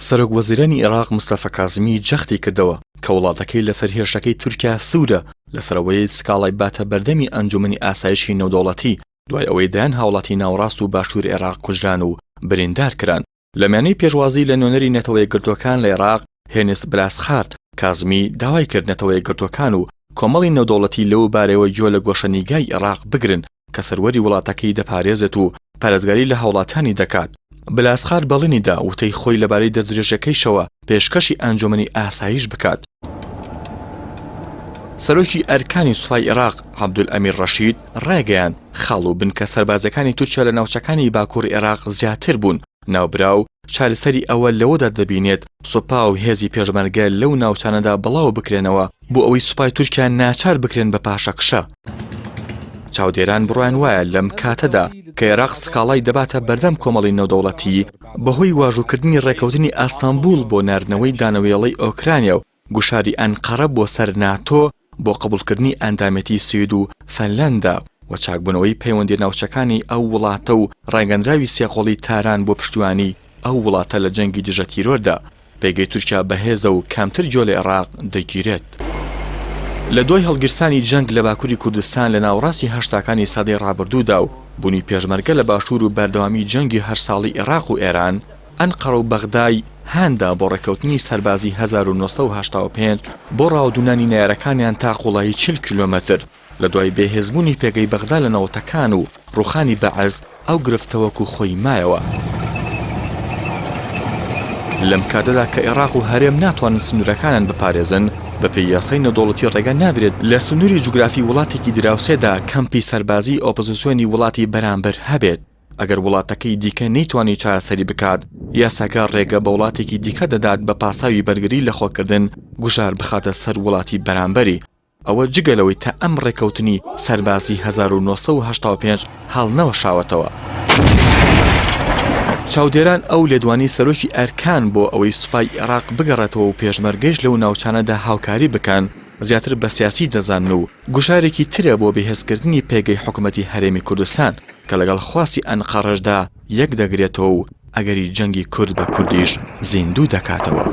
سەرۆک وەزیرانی عێراق مستەفا کازمی جەختی کردەوە کە وڵاتەکەی لەسەر هێرشەکەی تورکیا سوورە لەسەرەوەی سکاڵای باتە بەردەمی ئەنجومەنی ئاسایشی نێودەوڵەتی دوای ئەوەی دایان هاوڵاتی ناوڕاست و باشوور عێراق کوژران و بریندار کران. لە میانەی پێشوازی لە نوێنەری نەتەوە یەکگرتووەکان لە عێراق هێنست بلاسخارد کازمی داوای کرد نەتەوە یەکگرتووەکان و کۆمەڵی نێودەوڵەتی لەو بارەوە گوێ لە گۆشەنیگای عێراق بگرن کە سەروەری وڵاتەکەی دەپارێزێت و پارێزگاری لە هاوڵاتانی دەکات. بلاسخار بەڵێنیدا وتەی خۆی لەبارەی دەستدرێژەکەیشەوە پێشکەشی ئەنجومەنی ئاسایش بکات. سەرۆکی ئەرکانی سوپای عێراق عەبدولئەمیر ڕەشید ڕایگەیاند خاڵ و بنکە سەربازەکانی تورکیا لە ناوچەکانی باکوور عێراق زیاتر بوون. ناوبراو چارەسەری ئەوە لەوەدا دەبینێت سوپا و هێزی پێشمەرگە لەو ناوچانەدا بڵاو بکرێنەوە بۆ ئەوەی سوپای تورکیا ناچار بکرێن بە پاشەکشە. چاودێران بڕوان وایە لەم کاتەدا کە عێراق سکاڵای دەباتە بەردەم کۆمەڵی نێودەوڵەتی بەهۆی واژووکردنی ڕێکەوتنی ئاستانبول بۆ ناردنەوەی دانەوێڵەی ئۆکرانیا و گوشاری ئەنقەرە بۆ سەر ناتۆ بۆ قبولکردنی ئەندامەتی سوید و فەنلەندا و چاکبوونەوەی پەیوەندی ناوچەکانی ئەو وڵاتە و ڕاگەندراوی سێقۆڵی تاران بۆ پشتیوانی ئەو وڵاتە لە جەنگی دژە تیرۆردا پێگەی تورکیا بەهێزە و کامتر گوێ لە عێراق دەگیرێت. لە دوای هەڵگرسانی جەنگ لە باکووری کوردستان لە ناوڕاستی هەشتاکانی سەدەی ڕابردوودا و بوونی پێشمەرگە لە باشوور و بەردەوامی جەنگی هەر ساڵی عێراق و ئێران ئەنقەرە و بەغدای هاندا بۆ ڕێکەوتنی سەربازی 1985 بۆ ڕاودونانی نایارەکانیان تا قوڵایی 40 کیلۆمەتر. لە دوای بێهێزبوونی پێگەی بەغدا لە نەوەتەکان و ڕوخانی بەعەز ئەو گرفتەوەکو خۆی مایەوە. لەم کاتەدا کە عێراق و هەرێم ناتوانن سنوورەکانیان بپارێزن بەپێی یاسای نێودەوڵەتی ڕێگە نادرێت لە سنووری جوگرافی وڵاتێکی دراوسێدا کەمپی سەربازی ئۆپۆزیسیۆنی وڵاتی بەرامبەر هەبێت. ئەگەر وڵاتەکەی دیکە نەیتوانی چارەسەری بکات یاساگا ڕێگە بە وڵاتێکی دیکە دەدات بە پاساوی بەرگری لە خۆکردن گوژار بخاتە سەر وڵاتی بەرامبەری. ئەوە جگەلەوەی تا ئەم ڕێکەوتنی سەربازی 1985 هەڵ نەوەشاوەتەوە. چاودێران ئەو لێدوانی سەرۆکی ئەرکان بۆ ئەوەی سوپای عێراق بگەڕێتەوە و پێشمەرگەیش لەو ناوچانەدا هاوکاری بکەن زیاتر بە سیاسی دەزانن و گوشارێکی ترە بۆ بەهێزکردنی پێگەی حکوومەتی هەرێمی کوردستان کە لەگەڵ خواستی ئەنقەرەشدا یەک دەگرێتەوە و ئەگەری جەنگی کورد بە کوردیش زیندوو دەکاتەوە.